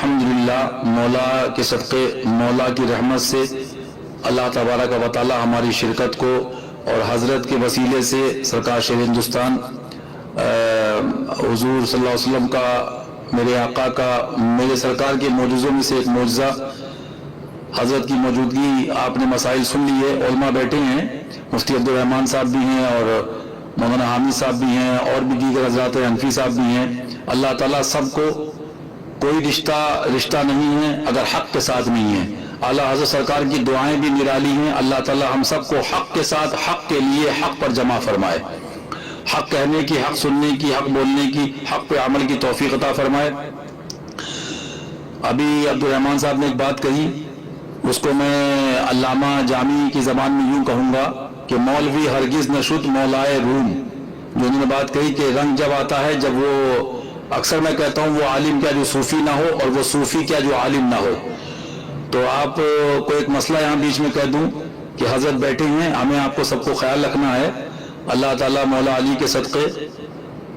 الحمدللہ مولا کے صدقے، مولا کی رحمت سے اللہ تبارک و تعالی ہماری شرکت کو اور حضرت کے وسیلے سے سرکار شیر ہندوستان حضور صلی اللہ علیہ وسلم کا، میرے آقا کا، میرے سرکار کے معجزوں میں سے ایک معجزہ حضرت کی موجودگی، آپ نے مسائل سن لیے، علماء بیٹھے ہیں، مفتی عبدالرحمن صاحب بھی ہیں اور مولانا حامد صاحب بھی ہیں اور بھی دیگر حضرات حنفی صاحب بھی ہیں۔ اللہ تعالیٰ سب کو، کوئی رشتہ نہیں ہے اگر حق کے ساتھ نہیں ہے۔ اعلیٰ حضرت سرکار کی دعائیں بھی نرالی ہیں، اللہ تعالیٰ ہم سب کو حق کے ساتھ، حق کے لیے، حق پر جمع فرمائے، حق کہنے کی، حق سننے کی، حق بولنے کی، حق پہ عمل کی توفیق عطا فرمائے۔ ابھی عبدالرحمن صاحب نے ایک بات کہی، اس کو میں علامہ جامی کی زبان میں یوں کہوں گا کہ مولوی ہرگز نہ شد مولائے روم، جو انہوں نے بات کہی کہ رنگ جب آتا ہے جب وہ، اکثر میں کہتا ہوں وہ عالم کیا جو صوفی نہ ہو اور وہ صوفی کیا جو عالم نہ ہو۔ تو آپ کو ایک مسئلہ یہاں بیچ میں کہہ دوں کہ حضرت بیٹھے ہیں، ہمیں آپ کو سب کو خیال رکھنا ہے۔ اللہ تعالیٰ مولا علی کے صدقے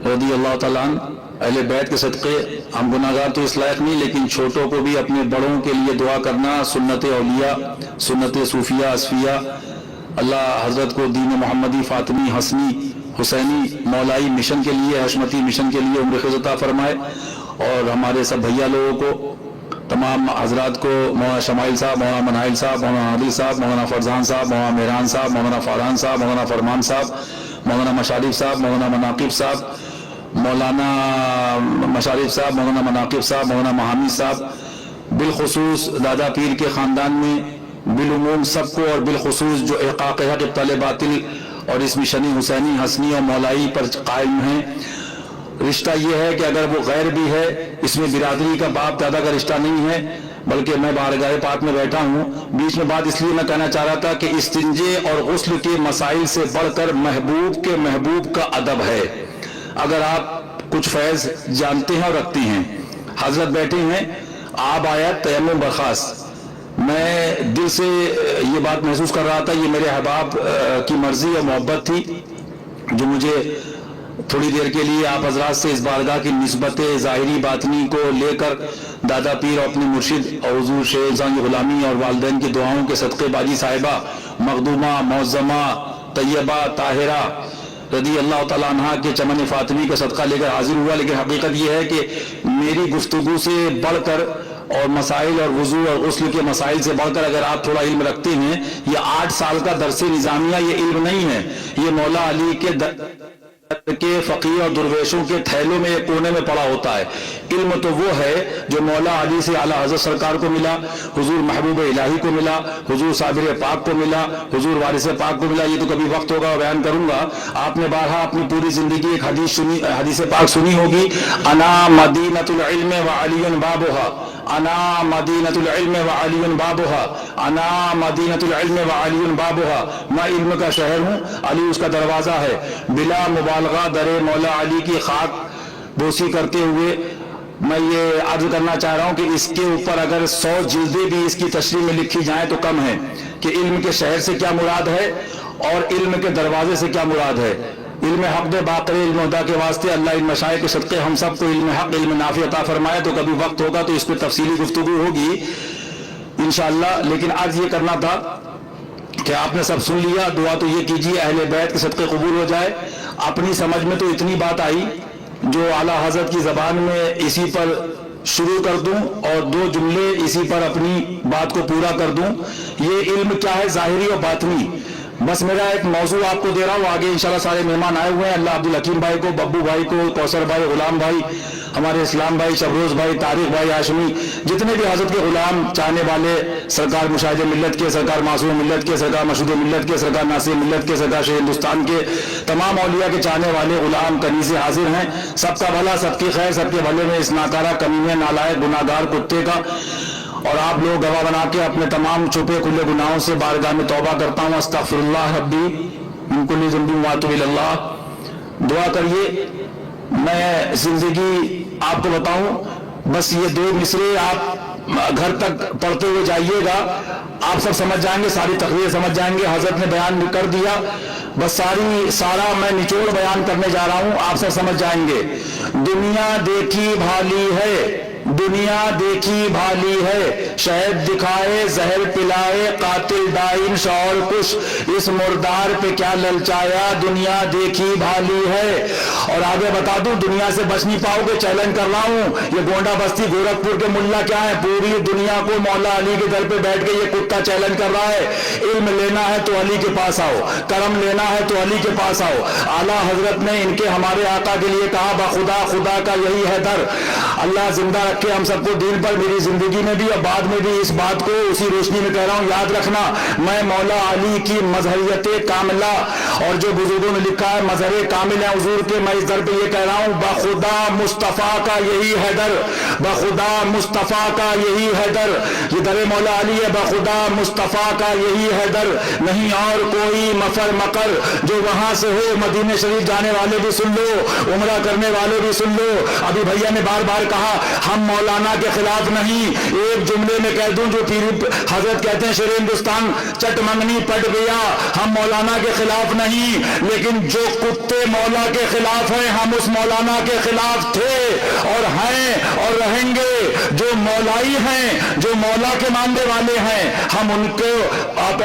رضی اللہ تعالیٰ عنہ، اہل بیت کے صدقے، ہم گناہگار تو اس لائق نہیں، لیکن چھوٹوں کو بھی اپنے بڑوں کے لیے دعا کرنا، سنت اولیاء، سنت صوفیہ اصفیہ، اللہ حضرت کو دین محمدی، فاطمی، حسنی، حسینی، مولائی مشن کے لیے، حشمتی مشن کے لیے عمر خیز عطا فرمائے، اور ہمارے سب بھیا لوگوں کو، تمام حضرات کو، مولانا شمائل صاحب، مولانا منائل صاحب، مولانا عادل صاحب، مولانا فرزان صاحب، مولانا مہران صاحب، مولانا فاران صاحب، مولانا فرمان صاحب، مولانا مشارف صاحب، مولانا مناقب صاحب، مولانا مشارف صاحب، مولانا مناقب صاحب، مولانا محامد صاحب، بالخصوص دادا پیر کے خاندان میں بالعموم سب کو، اور بالخصوص جو احقاق حق ابطال باطل اور اس مشنی حسینی حسنی اور مولائی پر قائم ہیں۔ رشتہ یہ ہے کہ اگر وہ غیر بھی ہے، اس میں برادری کا باپ دادا کا رشتہ نہیں ہے، بلکہ میں بارگاہ پاک میں بیٹھا ہوں، بیچ میں بات اس لیے میں کہنا چاہ رہا تھا کہ استنجے اور غسل کے مسائل سے بڑھ کر محبوب کے محبوب کا ادب ہے۔ اگر آپ کچھ فیض جانتے ہیں اور رکھتے ہیں، حضرت بیٹھے ہیں، آب آیا تیمم برخاست، میں دل سے یہ بات محسوس کر رہا تھا، یہ میرے احباب کی مرضی اور محبت تھی جو مجھے تھوڑی دیر کے لیے آپ حضرات سے اس بارگاہ کی نسبت ظاہری باطنی کو لے کر دادا پیر اور اپنے مرشد اور حضور شیخ انسان کی غلامی اور والدین کی دعاؤں کے صدقے باجی صاحبہ مخدومہ معظمہ طیبہ طاہرہ رضی اللہ تعالیٰ عنہ کے چمن فاطمی کا صدقہ لے کر حاضر ہوا۔ لیکن حقیقت یہ ہے کہ میری گفتگو سے بڑھ کر اور مسائل اور وضو اور غسل کے مسائل سے بڑھ کر اگر آپ تھوڑا علم رکھتے ہیں، یہ 8 سال کا درس نظامیہ یہ علم نہیں ہے، یہ مولا علی کے فقیر اور درویشوں کے تھیلوں میں ایک کونے میں پڑا ہوتا ہے۔ علم تو وہ ہے جو مولا علی سے اعلیٰ حضرت سرکار کو ملا، حضور محبوب الہی کو ملا، حضور صابر پاک کو ملا، حضور وارث پاک کو ملا۔ یہ تو کبھی وقت ہوگا بیان کروں گا۔ آپ نے بارہا اپنی پوری زندگی ایک حدیث پاک سنی ہوگی، انا مدینۃ العلم وعلی بابھا، انا مدینۃ العلم وعلی بابھا، انا مدینۃ العلم وعلی بابھا، میں علم کا شہر ہوں، علی اس کا دروازہ ہے۔ بلا مبالغہ در مولا علی کی خاک بوسی کرتے ہوئے میں یہ عرض کرنا چاہ رہا ہوں کہ اس کے اوپر اگر 100 جلدیں بھی اس کی تشریح میں لکھی جائیں تو کم ہے کہ علم کے شہر سے کیا مراد ہے اور علم کے دروازے سے کیا مراد ہے۔ علم حق دے باقر علم ہدا کے واسطے اللہ ان مشائخ کے صدقے ہم سب کو علم حق علم نافع عطا فرمائے۔ تو کبھی وقت ہوگا تو اس پہ تفصیلی گفتگو ہوگی انشاءاللہ، لیکن آج یہ کرنا تھا کہ آپ نے سب سن لیا۔ دعا تو یہ کیجیے اہل بیت کے صدقے قبول ہو جائے۔ اپنی سمجھ میں تو اتنی بات آئی جو اعلیٰ حضرت کی زبان میں اسی پر شروع کر دوں اور 2 جملے اسی پر اپنی بات کو پورا کر دوں۔ یہ علم کیا ہے، ظاہری اور باطنی، بس میرا ایک موضوع آپ کو دے رہا ہوں۔ آگے انشاءاللہ سارے مہمان آئے ہوئے ہیں، اللہ عبدالحکیم بھائی کو، ببو بھائی کو، کوثر بھائی، غلام بھائی، ہمارے اسلام بھائی، شبروز بھائی، طارق بھائی ہاشمی، جتنے بھی حضرت کے غلام چاہنے والے، سرکار مشاہد ملت کے، سرکار معصوم ملت کے، سرکار مشہود ملت کے، سرکار ناصر ملت کے، سرکار شیخ ہندوستان کے، تمام اولیاء کے چاہنے والے غلام کنیزیں حاضر ہیں۔ سب کا بھلا، سب کی خیر، سب کے بھلے میں اس ناکارہ کمینے نالائق گناہگار کتے کا، اور آپ لوگ گواہ بنا کے اپنے تمام چھپے کھلے گناہوں سے بارگاہ میں توبہ کرتا ہوں۔ استغفر اللہ ربی من کل ذنب واتوب الی اللہ۔ دعا کریے۔ میں زندگی آپ کو بتاؤں، بس یہ 2 مصرے آپ گھر تک پڑھتے ہوئے جائیے گا، آپ سب سمجھ جائیں گے، ساری تقریر سمجھ جائیں گے۔ حضرت نے بیان کر دیا، بس سارا میں نچوڑ بیان کرنے جا رہا ہوں، آپ سب سمجھ جائیں گے۔ دنیا دیکھی بھالی ہے، دنیا دیکھی بھالی ہے، شہد دکھائے زہر پلائے، قاتل ڈائن شوہر کش، اس مردار پہ کیا للچایا، دنیا دیکھی بھالی ہے۔ اور آگے بتا دوں، دنیا سے بچ نہیں پاؤ گے، چیلنج کر رہا ہوں۔ یہ گونڈا بستی گورکھپور کے ملا کیا ہے، پوری دنیا کو مولا علی کے در پہ بیٹھ کے یہ کتا چیلنج کر رہا ہے، علم لینا ہے تو علی کے پاس آؤ، کرم لینا ہے تو علی کے پاس آؤ۔ اعلیٰ حضرت نے ان کے ہمارے آقا کے لیے کہا، بخدا خدا کا یہی ہے در۔ اللہ زندہ رکھے ہم سب کو دین پر، میری زندگی میں بھی اور بعد میں بھی اس بات کو اسی روشنی میں کہہ رہا ہوں، یاد رکھنا، میں مولا علی کی مظہریت کاملہ، اور جو بزرگوں نے لکھا ہے مظہر کامل ہے حضور کے، میں اس در پہ یہ کہہ رہا ہوں، بخدا مصطفیٰ کا یہی ہے در، بخدا مصطفیٰ کا یہی ہے در۔ یہ در مولا علی ہے، بخدا مصطفیٰ کا یہی ہے در، نہیں اور کوئی مفر مکر۔ جو وہاں سے ہو مدینہ شریف جانے والے بھی سن لو، عمرہ کرنے والے بھی سن لو، ابھی بھیا نے بار بار کہا ہم مولانا کے خلاف نہیں، ایک جملے میں کہہ دوں جو پیر حضرت کہتے ہیں شیر ہندوستان چٹ منگنی پٹ گیا، ہم مولانا کے خلاف نہیں، لیکن جو کتے مولا کے خلاف ہیں ہم اس مولانا کے خلاف تھے اور ہیں اور رہیں گے۔ جو مولائی ہیں، جو مولا کے ماننے والے ہیں، ہم ان کو آپ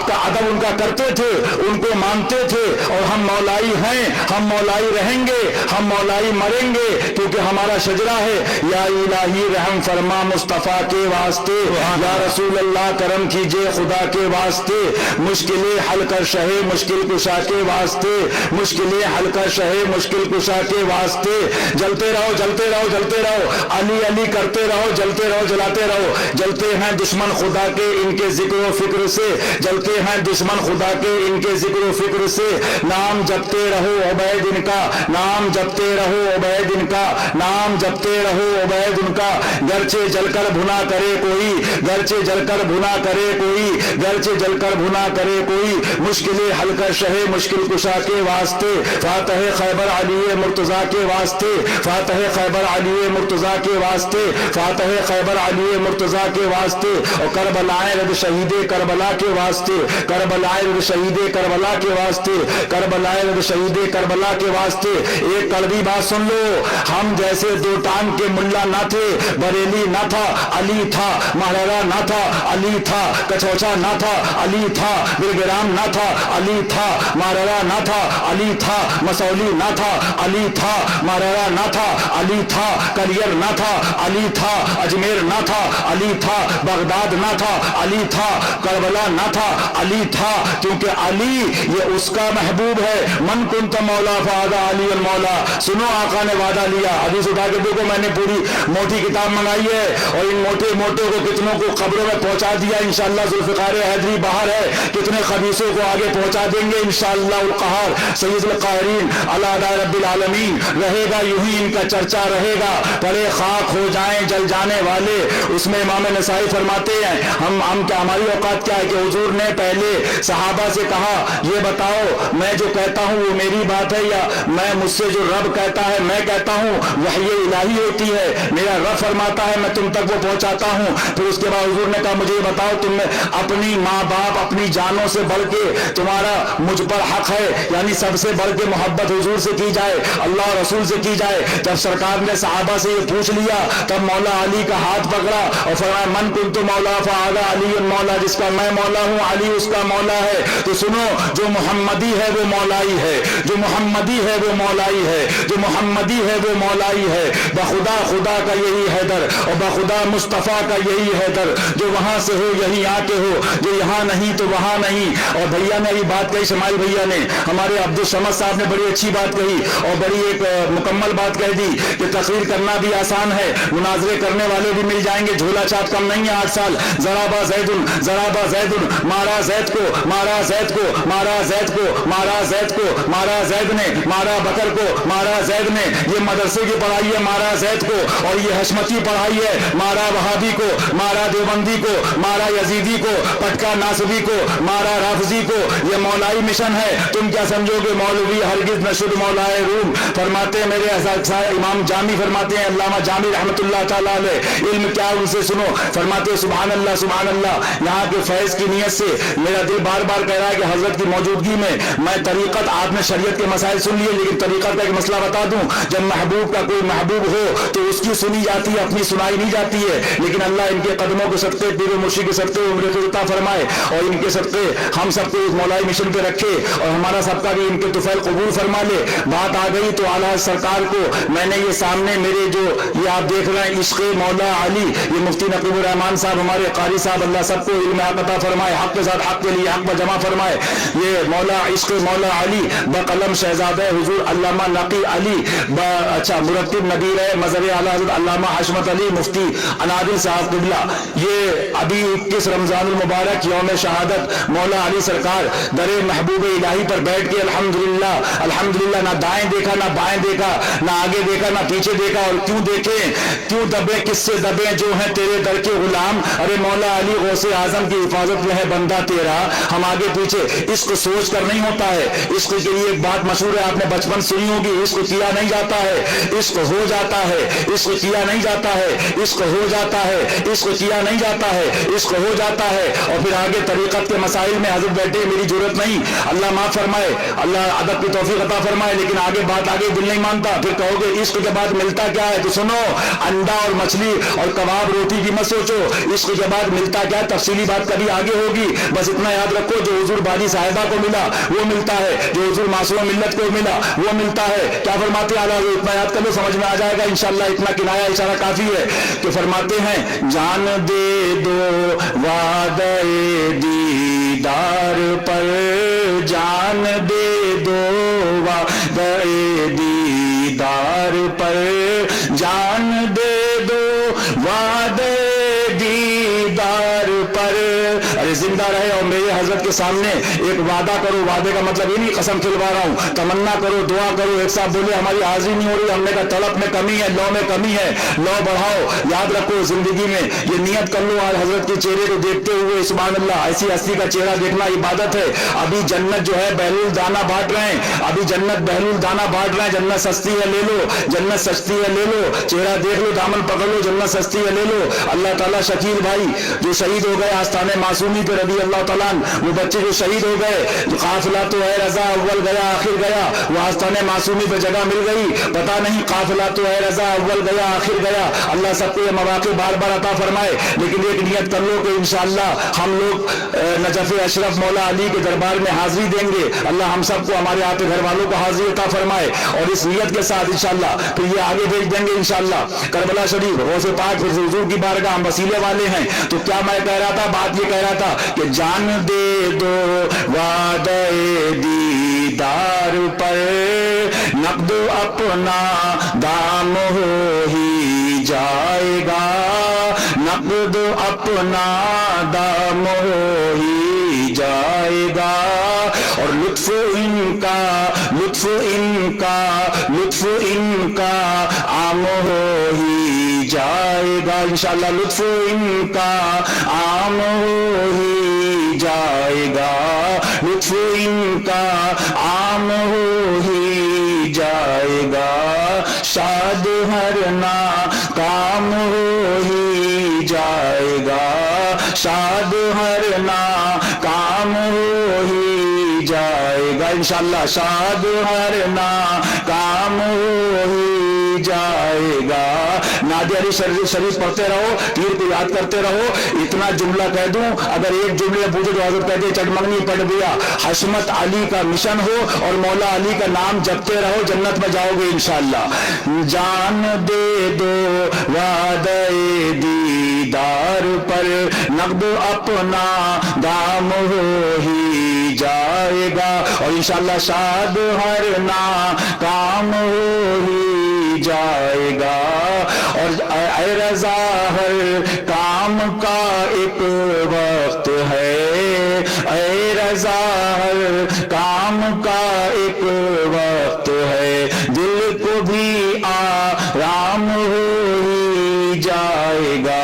کا ادب ان کا کرتے تھے، ان کو مانتے تھے، اور ہم مولائی ہیں، ہم مولائی رہیں گے، ہم مولائی مریں گے، کیونکہ ہمارا شجرا ہے، یا الہی رحم فرما مصطفیٰ کے واسطے، یا رسول اللہ کرم کیجئے خدا کے واسطے، مشکلیں حل کر شہے مشکل کشا کے واسطے، مشکلیں حل کر شہے مشکل کشا کے واسطے، جلتے رہو جلتے رہو جلتے رہو، علی علی کرتے رہو، جلتے رہو جلاتے رہو، جلتے ہیں دشمن خدا کے ان کے ذکر و فکر سے، جلتے ہیں دشمن خدا کے ان کے ذکر و فکر سے، نام جپتے رہو عبید ان کا، نام جپتے رہو عبید ان کا، نام جپتے رہو عبید ان کا، گرچہ جل کر بھنا کرے کوئی، گرچہ جل کر بھنا کرے کوئی، گرچہ جل کر بھنا کرے کوئی، مشکلیں حل کر شہے مشکل کشا کے واسطے، فاتح خیبر علی مرتضیٰ کے واسطے، فاتح خیبر علی مرتضیٰ کے واسطے، فاتح خیبر علی مرتضیٰ کے واسطے، اور کربلائے رد شہید کربلا کے واسطے، کربلائے رد شہید کربلا کے واسطے، کربلائے رد شہید کربلا کے واسطے۔ ایک کڑوی بات سن لو، ہم جیسے دو ٹانگ کے ملا نہ تھے، بریلی نہ تھا علی تھا، مہرارا نہ تھا علی تھا، کچوچا نہ تھا علی تھا، گرگرام نہ تھا علی تھا، مہرارا نہ تھا علی تھا، مسولی نہ تھا علی تھا، مہرارا نہ تھا علی تھا، کریر نہ تھا علی تھا، اجمیر نہ تھا علی تھا، بغداد نہ تھا علی تھا، کربلا نہ تھا علی تھا، کیونکہ علی یہ اس کا محبوب ہے، من کنت مولا فہذا علی المولا۔ سنو آقا نے وعدہ لیا، حدیث اٹھا کے دیکھو، میں نے پوری موٹی کتاب منگائی ہے، اور ان موٹے موٹے کو کتنوں کو قبروں میں پہنچا دیا انشاءاللہ، ذوالفقار حیدری باہر ہے، کتنے خبیثوں کو آگے پہنچا دیں گے انشاءاللہ القہار سید القاہرین اللہ رب العالمین۔ رہے گا یوں ہی ان کا چرچا رہے گا، پڑے خاک ہو جائیں جل جانے والے۔ اس میں امام نسائی فرماتے ہیں ہم کیا، ہماری اوقات کیا ہے کہ حضور نے پہلے صحابہ سے کہا یہ بتاؤ میں جو کہتا ہوں وہ میری بات ہے یا میں مجھ سے جو رب کہتا ہے میں کہتا ہوں، وحی الہی ہوتی ہے، میرا رب فرماتا ہے میں تم تک وہ پہنچاتا ہوں۔ پھر اس کے بعد حضور نے کہا مجھے یہ بتاؤ تم میں اپنی ماں باپ اپنی جانوں سے بڑھ کے تمہارا مجھ پر حق ہے، یعنی سب سے بڑھ کے محبت حضور سے کی جائے، اللہ رسول سے کی جائے۔ جب سرکار نے صحابہ سے یہ پوچھ لیا تب مولا علی کا ہاتھ پکڑا اور فرمایا من کنت مولا فہذا علی مولا، جس کا میں مولا ہوں علی اس کا مولا ہے۔ تو سنو، جو محمدی ہے وہ مولائی ہے، جو محمدی ہے وہ مولائی ہے، جو محمدی ہے وہ مولائی ہے، بخدا خدا کا یہی حیدر اور بخدا مصطفیٰ کا یہی حیدر، جو وہاں سے ہو یہیں آ کے ہو، جو یہاں نہیں تو وہاں نہیں۔ اور بھیا نے یہ بات کہی، شمائل بھیا نے، ہمارے عبدالصمد صاحب نے بڑی اچھی بات کہی اور بڑی ایک مکمل بات کہہ دی کہ تقریر کرنا بھی آسان ہے، مناظرے کرنے والے بھی مل جائیں گے، جھولا چھاپ کم نہیں ہے 8 سال۔ ذرابا زیدن ذرابا زیدن، مارا زید کو مارا زید کو مارا زید کو مارا زید کو مارا زید نے مارا بکر کو مارا زید نے۔ یہ مدرسے کی پڑھائی ہے مارا زید کو، اور یہ حشمتی پڑھائی ہے مارا وہابی کو، مارا دیوبندی کو، مارا یزیدی کو، پٹکا ناصبی کو، مارا رافضی کو۔ یہ مولائی مشن ہے، تم کیا سمجھو گے مولوی ہرگز نشد مولائے روم۔ فرماتے میرے امام इमाम जामी फरमाते हैं, अल्लामा जामी रहमतुल्लाह ताला अलैह, इल्म क्या उनसे सुनो, फरमाते हैं सुभान अल्लाह सुभान अल्लाह। यहाँ के फैज की नीयत से मेरा दिल बार बार कह रहा है कि हजरत की मौजूदगी में मैं तरीकत, आपने शरीयत के मसाइल सुन लिए, लेकिन तरीकत का एक मसला बता दूं, जब महबूब का कोई महबूब हो तो उसकी सुनी जाती है, अपनी सुनाई नहीं जाती है। लेकिन अल्लाह इनके कदमों के सदके, पीर मुर्शिद के सदके उम्र अता फरमाए और इनके सदके हम सबको इस मौलाई मिशन पे रखे और हमारा सबका भी इनके तुफैल कबूल फरमा ले। बात आ गई तो आला सरकार को मैंने ये सामने मेरे जो ये आप देख रहे हैं इश्क़ मौला अली, ये मुफ्ती नकीबुर रहमान साहब हमारे कारी साहब, अल्लाह सबको इल्म अता फरमाए, हक के साथ हक के लिए हक पर जमा फरमाए। ये मौला इश्क़ मौला अली बकलम शहजादा हुजूर अल्लामा नकी अली अच्छा मुरत्तिब नदीर है मज़हब आला हज़रत अल्लामा हशमत अली मुफ्ती अनादिल साहब क़िबला। ये अभी 21 रमज़ानुल मुबारक यौम शहादत मौला अली सरकार दरे महबूब इलाही पर बैठ के अल्हम्दुलिल्लाह अल्हम्दुलिल्लाह, ना दाएं देखा ना बाएं देखा, ना आगे देखा ना पीछे देखा। और क्यों देखे, क्यों दबे, किससे दबे जो है तेरे दर के गुलाम। अरे मौला अली गौसे आजम की हिफाजत में है बंदा तेरा, हम आगे पीछे। इश्क सोच कर नहीं होता है, इश्क के लिए एक बात मशहूर है, आपने बचपन सुनी होगी, इश्क किया नहीं जाता है, इश्क हो जाता है। इश्क किया नहीं जाता है, इश्क हो जाता है, इश्क किया नहीं जाता है, इश्क हो जाता है। और फिर आगे तरीकत के मसाइल में हजरत बैठे, मेरी जरूरत नहीं, अल्लाह माफ फरमाए, अल्लाह अदब की तौफीक अता फरमाए। लेकिन आगे बात आगे दिल नहीं मानता, फिर कहोगे इश्क के बाद मिलता क्या है, तो सुनो, अंडा और मछली और कबाब रोटी की मत सोचो, इश्क के बाद मिलता क्या है, तफसीली बात कभी आगे होगी। बस इतना याद रखो, जो हुजूर बानी साहिबा को मिला वो मिलता है, जो हुजूर मासूम मिल्लत को मिला वो मिलता है। क्या फरमाते आला, इतना याद कर लो, समझ में आ जाएगा इंशाअल्लाह। इतना किनाया इशारा काफी है कि फरमाते हैं जान दे दो वादे दीदार पर, जान दे दो वादे दीदार पर, जान दे दो वादे दीदार पर। अरे जिंदा रहे और मेरे हजरत के सामने एक वादा करो, वादे का मतलब ये नहीं कसम खिलवा रहा हूं, तमन्ना करो, दुआ करो। एक साहब बोले हमारी हाजिरी नहीं हो रही, हमने कहा तलब में कमी है, लौ में कमी है, लौ बढ़ाओ। याद रखो जिंदगी में ये नियत कर लो, आज हजरत के चेहरे को देखते हुए सुभान अल्लाह, ऐसी हस्ती का चेहरा देखना इबादत है। अभी जन्नत जो है बहलूल दाना बांट रहे हैं, अभी जन्नत बहलूल दाना बांट रहे हैं। जन्नत सस्ती है ले लो, जन्नत सस्ती है ले लो, चेहरा देख लो, दामन पकड़ लो, जन्नत सस्ती है ले लो। अल्लाह ताला शकील भाई जो शहीद हो गए आस्थाने मासूमी पे रदी अल्लाह ताला, वो बच्चे जो शहीद हो गए, जो काफिला तो है रजा अव्वल गया आखिर गया, वो आस्थाने मासूमी पे जगह मिल गई। पता नहीं काफिला तो है रजा अव्वल गया आखिर गया। अल्लाह सबको ये मौके बार बार अता फरमाए। लेकिन एक नियत कर लो कि इंशाअल्लाह हम लोग नजफ अशरफ मौला अली के दरबार में हाजिरी देंगे। अल्लाह हम सबको, हमारे आपके घर वालों को हाजिरी अता फरमाए। और इस नियत के साथ इंशाअल्लाह फिर ये आगे भेज देंगे इंशाअल्लाह करबला शरीफ गौसे पाक फिर हुजूर की बारगाह, हम वसीले वाले हैं। तो क्या मैं कह रहा था, बात ये कह रहा था कि जान दे दो वादे दीदार पर, नक़द अपना दाम हो ही जाएगा, नक़द अपना दाम हो ही जाएगा। और लुत्फ इनका लुत्फ इनका लुत्फ इनका आम हो ही जाएगा इंशाअल्लाह, लुत्फ इनका आम हो ही जाएगा, लुत्फ इनका आम हो ही जाएगा। शाद हर ना काम हो ही जाएगा, शाद हर ना काम हो ही जाएगा इंशाअल्लाह, शाद हर ना काम हो ही जाएगा। नादिया अली शरीफ पढ़ते रहो, पीर को याद करते रहो। इतना जुमला कह दूं, अगर एक जुमले पूछो तो हजरत कहते चटमंगनी पढ़ दिया। हशमत अली का मिशन हो और मौला अली का नाम जपते रहो, जन्नत में जाओगे इंशाअल्लाह। जान दे दो वादे दीदार पर, नक़द अपना दाम हो ही जाएगा। और इंशाअल्लाह शाद हर ना काम हो ही जाएगा। और ऐ रज़ा हर काम का एक वक्त है, ऐ रज़ा हर काम का एक वक्त है। दिल को भी आराम हो ही जाएगा,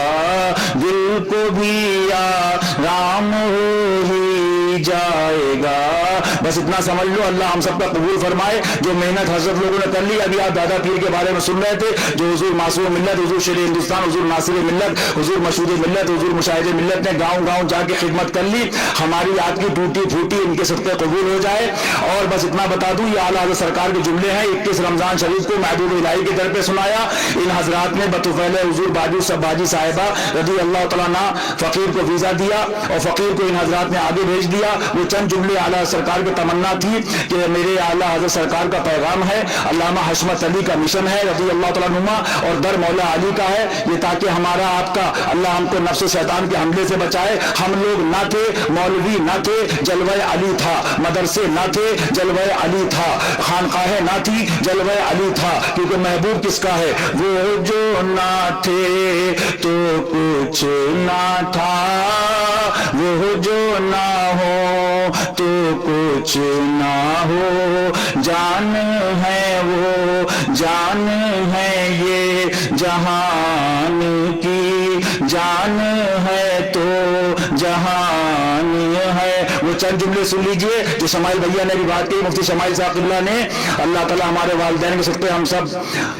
दिल को भी आराम हो ही जाएगा। बस इतना समझ लो, अल्लाह हम सबका कबूल फरमाए। जो मेहनत हजरत लोगों ने कर ली, अभी आप दादा पीर के बारे में सुन रहे थे, जो हुजूर मासूम मिल्लत, हुजूर शेर हिंदुस्तान, हुजूर नासिर मिल्लत, हुजूर मशहूर मिल्लत, हुजूर मुशाहिद मिल्लत ने गाँव गाँव जाके खिदमत कर ली। हमारी आपकी टूटी फूटी इनके सदक़े कबूल हो जाए। और बस इतना बता दूं, ये आला हज़रत सरकार के जुमले हैं। 21 रमजान शरीफ को महबूब इलाही के दर पे सुनाया। इन हजरात ने बतौफैल हुजूर बाजी साहिबा रज़ी अल्लाह तआला अन्हा फकीर को वीजा दिया और फकीर को इन हजरात ने आगे भेज दिया। वो चंद जुमले आला सरकार की तमन्ना थी कि मेरे आला हज़रत सरकार का पैगाम है, अल्लामा हशमत अली का मिशन है रज़ी अल्लाह तआला अन्हुमा, और दर मौला अली का है ये, ताकि हमारा आपका अल्लाह हमको नफ्स शैतान के हमले से बचाए। हम लोग ना थे, मौलवी ना थे, जलवा अली था, मदरसे ना थे, जलवा अली था, खानकाहें ना थी, जलवा अली था। क्योंकि महबूब किसका है? वो जो ना थे तो कुछ ना था, वो जो ना हो तो कुछ ना हो, जान है वो जान है ये जहान की, जान है तो जहान है। वो चंद जुमले सुन लीजिए जो शमाइल भैया ने भी बात की, मुफ्ती शमाइल साहब क़िबला ने। अल्लाह ताला हमारे वालिदैन के सदक़े हम सब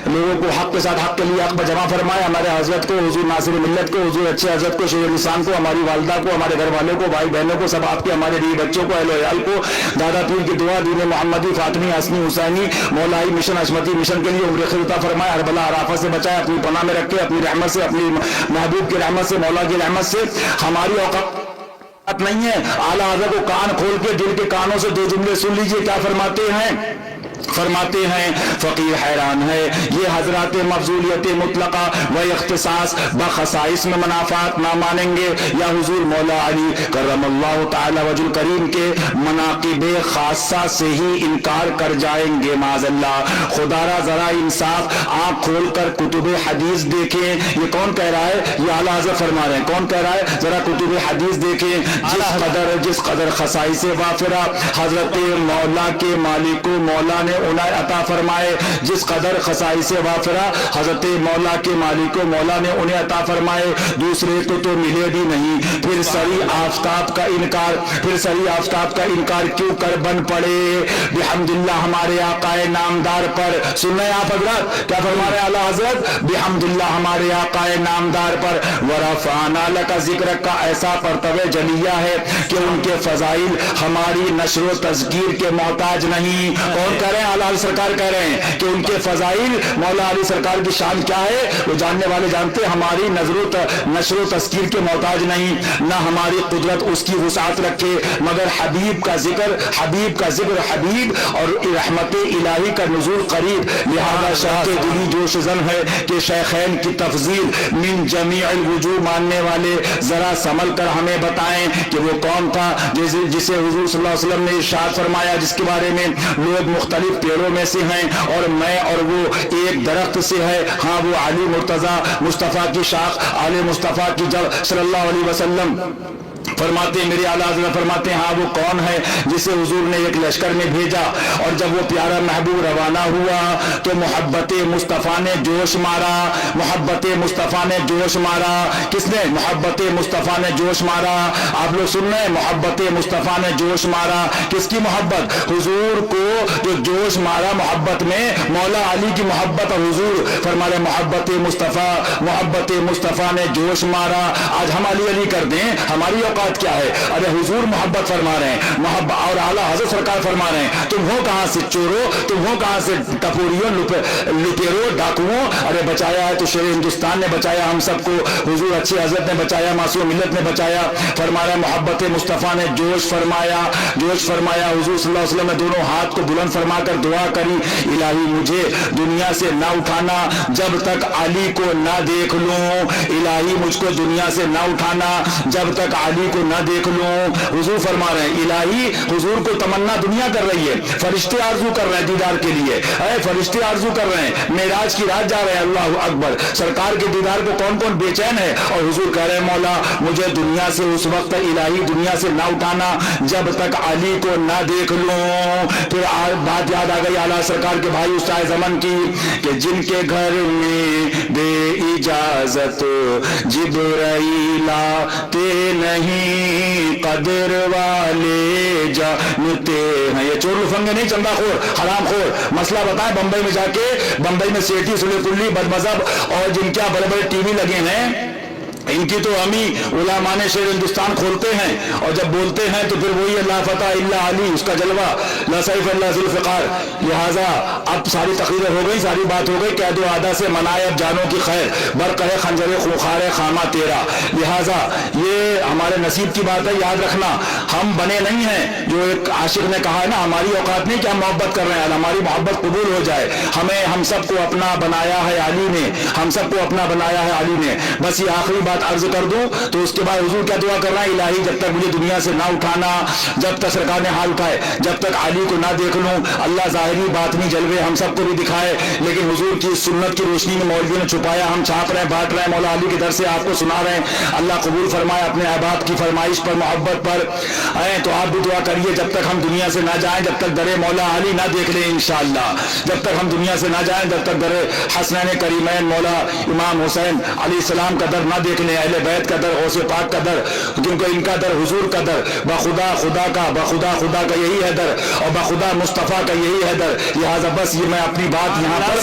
लोगों को हक के साथ हक के लिए हक पर जमा फरमाए। हमारे हजरत को, हुजूर नासिर मिल्लत को, हुजूर अच्छे हजरत को, शेर निशान को, हमारी वालदा को, हमारे घर वालों को, भाई बहनों को, सब आपके हमारे लिए बच्चों को, अहले अयाल को, दादा पीर की दुआ, दीन मोहम्मदी, फातिमी, हसनी, हुसैनी, मौलाई मिशन, अशमती मिशन के लिए उम्र खिलता फरमाए, हरबला आराफा से बचाए, अपनी पनाह में रखे, अपनी रहमत से, अपनी महबूब की रहमत से, मौला की रहमत से। हमारी औकात नहीं है, आला हज़रत को कान खोल के दिल के कानों से दो जुमले सुन लीजिए। क्या फरमाते हैं? फरमाते हैं फकीर हैरान है, ये हजरात मफजूलियत मुतलका व इख्तिसास बखसाइस में मनाफात ना मानेंगे, या हुजूर मौला अली करमल्लाहु ताला वजुल करीम के मनाकिबे खासा से ही इनकार कर जाएंगे माज़अल्लाह। खुदारा जरा इंसाफ, आंख खोल कर कुतुबे हदीस देखें। ये कौन कह रहा है? ये आला हज़रत फरमा रहे हैं। कौन कह रहा है? जरा कुतुबे हदीस देखें। जिस कदर खसाइस वाफिरा हजरत मौला के मालिको मौला ने उन्हें अता फरमाए, जिस कदर खसाइस वाफिरा हजरत मौला के मालिको मौला ने उन्हें अता फरमाए, दूसरे को तो मिले भी नहीं। फिर सरी आफताब का इनकार, फिर सरी आफताब का इनकार क्यों कर बन पड़े? बिहम्दिल्लाह हमारे आकाए नामदार पर। सुन रहे आप हजरत क्या फरमा रहे आला हजरत? बिहम्दिल्लाह हमारे आकाए नामदार पर वरफाना लका जिक्र का ऐसा परतवे जलिया है कि उनके फजाइल हमारी नशर तज़कीर के मोहताज नहीं। कौन कह रहे हैं? आला सरकार कह रहे हैं कि उनके फजाइल, मौला अली सरकार की शान क्या है वो जानने वाले जानते हैं। हमारी नशर तज़कीर के मोहताज नहीं, ना हमारी कुदरत उसकी वुसाअत रखे, मगर हबीब का जिक्र, हबीब का जिक्र, हबीब और रहमत इलाही का नुज़ूल करीब। लिहाजा शाह दिली जोश जन है कि शेखैन की तफजील मिन जमीअल वजूह मानने वाले जरा संभल कर हमें बताएं कि वो कौन था जिसे हुजूर सल्लल्लाहु अलैहि वसल्लम ने इरशाद फरमाया, जिसके बारे में लोग मुख्तलिफ पेड़ों में से हैं और मैं और वो एक दरख्त से है। हाँ, वो अली मुर्तजा मुस्तफ़ा की शाख, आले मुस्तफ़ा की जब सल्लल्लाहु अलैहि वसल्लम फरमाते, मेरे आला हज़रत फरमाते हैं, हाँ वो कौन है जिसे हुजूर ने एक लश्कर में भेजा और जब वो प्यारा महबूब रवाना हुआ तो मोहब्बत मुस्तफ़ा ने जोश मारा। मोहब्बत मुस्तफ़ा ने जोश मारा। किसने? मोहब्बत मुस्तफ़ा ने जोश मारा। आप लोग सुन रहे हैं? मोहब्बत मुस्तफ़ा ने जोश मारा। किसकी मोहब्बत? हुजूर को जो जोश मारा मोहब्बत में, मौला अली की मोहब्बत। और हुजूर फरमा रहे मोहब्बत मुस्तफ़ा, मोहब्बत मुस्तफ़ा ने जोश मारा। आज हम अली अली कर दें, हमारी औकात क्या है? अरे हुजूर मोहब्बत फरमा रहे हैं, मोहब्बत। और आला हज़रत सरकार फरमा रहे हैं, तुम हो कहां से चोरों, तुम हो कहां से टपोरियों, लुटेरों, डाकुओं? अरे बचाया है तो शेर हिंदुस्तान ने बचाया हम सबको, हुजूर अच्छे हजरत ने बचाया, मासूम मिल्लत ने बचाया। फरमा रहे मोहब्बत मुस्तफ़ा ने जोश फरमाया, जोश फरमाया। हुजूर सल्लल्लाहु अलैहि वसल्लम ने दोनों हाथ को बुलंद फरमा कर दुआ करी, इलाही मुझे दुनिया से ना उठाना जब तक अली को ना देख लूं। इलाही मुझको दुनिया से ना उठाना जब तक अली को ना देख लूं। हुजूर फरमा रहे हैं, इलाही हुजूर को तमन्ना दुनिया कर रही है, फरिश्ते आरजू कर रहे हैं दीदार के लिए। अरे फरिश्ते आरजू कर रहे हैं, मेराज की रात जा रहे हैं। अल्लाह अकबर। सरकार के दीदार को कौन कौन बेचैन है? और हुजूर कह रहे हैं, मौला मुझे दुनिया से उस वक्त इलाही दुनिया से ना उठाना जब तक अली को ना देख लूं। फिर बात याद आ गई आला सरकार के भाई उस्ताद ज़मन की कि जिनके घर में बे इजाजत जिब्राइल आते नहीं, कदर वाले जानते हैं। ये चोर लफंगे नहीं, चंदाखोर, हरामखोर। मसला बताएं, बंबई में जाके, बंबई में सेठी, सुलेकुल्ली, बदमज़हब और जिनके बड़े बड़े टीवी लगे हैं, इनकी तो हम ही उलमाने शेर हिंदुस्तान खोलते हैं और जब बोलते हैं तो फिर वही ला फतह इल्ला अली, उसका जलवा ला सैफ इल्ला ज़ुल्फ़िकार। लिहाजा अब सारी तकरीरें हो गई, सारी बात हो गई, कैद आदा से मनाए अब जानों की खैर, बरक़ है खंजर खुखार खामा तेरा। लिहाजा ये हमारे नसीब की बात है, याद रखना। हम बने नहीं हैं, जो एक आशिक ने कहा है ना, हमारी औकात नहीं कि हम मोहब्बत कर रहे हैं, हमारी मोहब्बत कबूल हो जाए। हमें हम सबको अपना बनाया है अली ने, हम सबको अपना बनाया है अली ने। बस ये आखिरी बात अर्ज कर दूं तो उसके बाद हुजूर क्या दुआ करना है, इलाही जब तक मुझे दुनिया से ना उठाना, जब तक सरकार ने हाल उठाए, जब तक अली को ना देख लूं, अल्लाह ज़ाहिरी बातनी जलवे हम सबको भी दिखाए, लेकिन हुजूर की सुन्नत की रोशनी में मौलवियों ने छुपाया, हम छाप रहे हैं, बांट रहे हैं, मौला अली के दर से आपको सुना रहे हैं। अल्लाह कबूल फरमाए अपने अहबाब की फरमाइश पर, मोहब्बत पर। तो आप भी दुआ करिए जब तक हम दुनिया से ना जाएं, जब तक दरे मौला अली ना देख लें इंशाअल्लाह, जब तक हम दुनिया से ना जाएं, जब तक दरे हसनैन करीमैन मौला इमाम हुसैन अलैहिस्सलाम का दर ना देख लें, अहले बैत का दर, गौसे पाक का दर, क्योंकि इनका दर हुजूर का दर, बखुदा खुदा का, बखुदा खुदा का यही है दर, और बखुदा मुस्तफ़ा का यही है दर। लिहाजा बस ये मैं अपनी बात यहाँ पर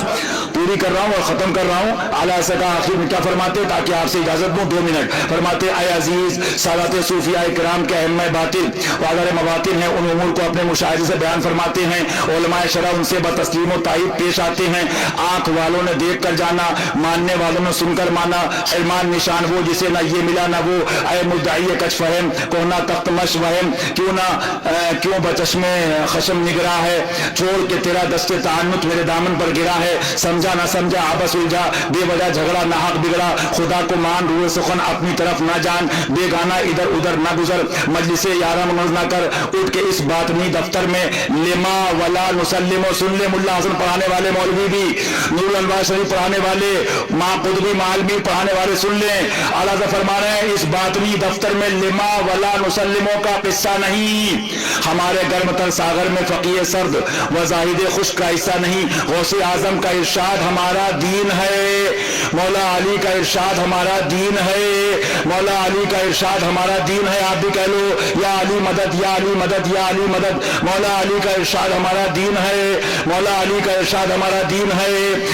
पूरी कर रहा हूँ और ख़त्म कर रहा हूँ। आला सका आखिर में क्या फरमाते, ताकि आपसे इजाज़त दूँ 2 मिनट। फरमाते ऐ अजीज़ सादात सूफिया इकराम के अहम बातिल वादर मवातिन हैं, उन उमूर को अपने मुशाहिदे से बयान फरमाते हैं। उलमाए शरा उनसे बतस्लीम व ताईब पेश आते हैं। आँख वालों ने देख कर जाना, मानने वालों ने सुनकर माना। इल्मान निशान वो जिसे ना ये मिला ना वो, ऐ मुद्दाई कच फहम कोहना तख्तमश वहम, क्यों बचश्मे खशम निगरा है, छोड़ के तेरा दस्ते तान्नुत मेरे दामन पर गिरा है। समझा ना समझा आपस उलझा, बेवजह झगड़ा नाहक बिगड़ा, खुदा को मान रूए सुखन अपनी तरफ ना जान, बेगाना इधर उधर ना गुजर, मजलिसे यारा मनोज ना कर, उठ के इस बातनी दफ्तर में लिमा वला नुसल्लिमो सुन ले। मुल्ला हसन पढ़ाने वाले मौलवी भी, नूरुल अनवार शरीफ पढ़ाने वाले, माँ कुतुबी मालवी पढ़ाने वाले सुन लें। आला फरमा रहे हैं इस बातनी दफ्तर में लिमा वला नुसल्लिमो का किस्सा नहीं, हमारे गर्म तर सागर में फकीर सर्द व जाहिद खुश का हिस्सा नहीं। गौसे आजम का इरशाद हमारा दीन है, मौला अली का इरशाद हमारा दीन है, मौला अली का इरशाद हमारा दीन है। आप भी कह लो या अली मदद, या अली मदद, या अली मदद। मौला अली का इरशाद हमारा दीन है, मौला अली का इरशाद हमारा दीन है।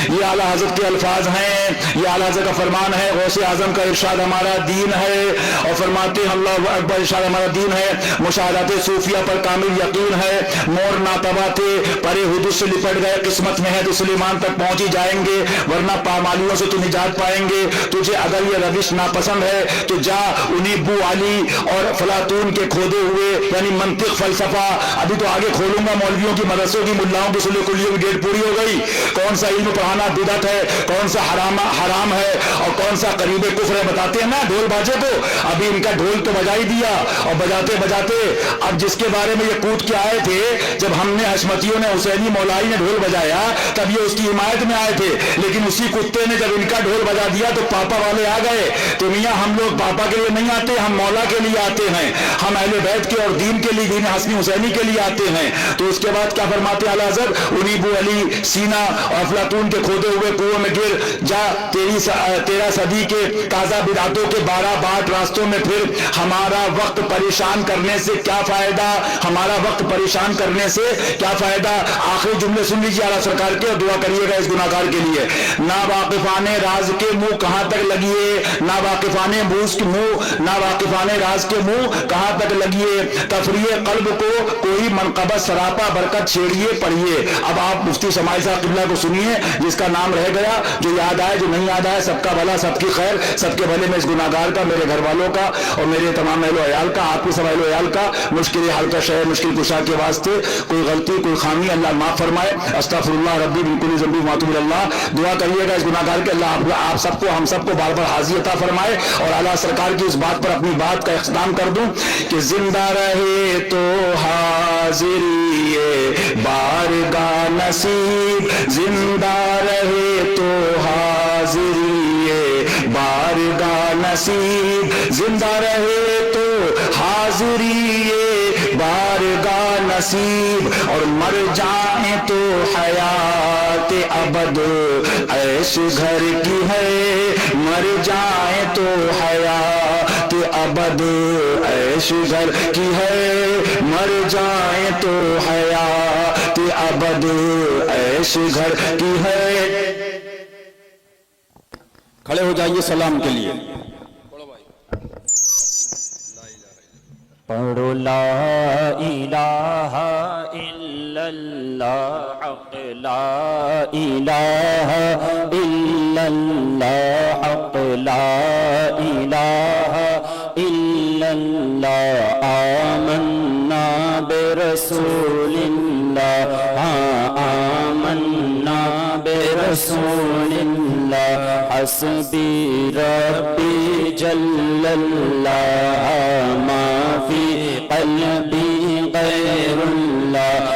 ये आला हज़रत के अल्फाज हैं, ये आला हज़रत का फरमान है। गौसे आजम का इरशाद हमारा दीन है और फरमाते हैं अल्लाहु अकबर, इरशाद हमारा दीन है। मुशाहदात सूफिया पर कामिल यकीन है, मोर नातबा थे परे हुदूद से लिपट गए, किस्मत में है तो सुलेमान तक पहुंच ही जाएंगे, वरना पामालियों से तो निजात पाएंगे। तुझे अगर ये रविश नापसंद है तो जा उन्हीं बू अली और फलातून के खोदे हुए यानी मंतिक फलसफा, अभी तो आगे खोलूंगा मौलवियों की, मदरसों की, मुल्लाओं की, सुले कुलियों की डेट पूरी हो गई। कौन सा इल्म पढ़ाना बिदअत है, कौन सा हराम है और कौन सा करीब कुफ्र है, बताते हैं ना ढोल बाजे को। अभी इनका ढोल तो बजा ही दिया और बजाते बजाते अब जिसके बारे में ये कूद के आए थे, जब हमने हशमतियों ने हुसैनी मौलाई ने ढोल बजाया तब ये उसकी हिमायत में आए थे, लेकिन उसी कुत्ते ने जब इनका ढोल बजा दिया तो पापा वाले आ गए। तो मियां हम लोग पापा के लिए नहीं आते, हम मौला के लिए आते हैं, हम अहले बैत के और दीन के लिए, दीन हसनी हुसैनी के लिए आते हैं। तो उसके बाद क्या फरमाते आला हज़रत, उन्हीं बू अली सीना और अफलातून के खोदे हुए कुएं में गिर जा, 13 सदी के ताजा बिदातों के 12 बाट रास्तों में फिर। हमारा वक्त परेशान करने से क्या फायदा, हमारा वक्त परेशान करने से क्या फायदा। आखिरी जुमले सुन लीजिए आला सरकार के और दुआ करिएगा इस गुनाहगार के लिए। ना वाकिफाने राज के मुंह कहां तक लगिए, ना वाकिफाने मुंह, ना वाकिफाने राज के मुंह कहां तक लगिए। तफरीए कल्ब को कोई मनकबत सरापा बरकत छेड़िए पढ़िए। अब आप मुफ्ती शमाइल साहब किबला को सुनिए, जिसका नाम रह गया, जो याद आए जो नहीं याद आए, सबका भला सबकी खैर, सबके भले में इस गुनाहगार का, मेरे घर वालों का और मेरे तमाम अहलो अयाल का, आपके सब अहलो अयाल का मुश्किल हल का शय मुश्किल कुशा के वास्ते कोई गलती कोई खामी अल्लाह माफ फरमाए। अस्तगफिरुल्लाह रब्बी बिन कुल्ली ज़ंबी व अतूबु इलैह। दुआ करिएगा इस गुनाहगार के, अल्लाह आप सबको हम सबको बार बार हाज़िर अता फरमाए। और आला सरकार की इस बात पर अपनी बात का इख्तिताम कर दूं कि जिंदा रहे तो हाजिरी बारगाह नसीब, जिंदा रहे तो हाजिरी बारगाह नसीब, जिंदा रहे तो हाजिरी बारगाह नसीब, और मर जाए तो हयात अबद ऐश घर की है, مر جائیں تو حیات ابد عیش گھر کی ہے، مر جائیں تو حیات ابد عیش گھر کی ہے۔ کھڑے ہو جائیے سلام کے لیے۔ پڑھو لا الہ الا اللہ، حق لا الہ الا اللہ، حق لا الہ الا اللہ، آمنا برسول اللہ، آمنا برسول اللہ، حسبی ربی جل اللہ، ما فی قلبی غیر اللہ۔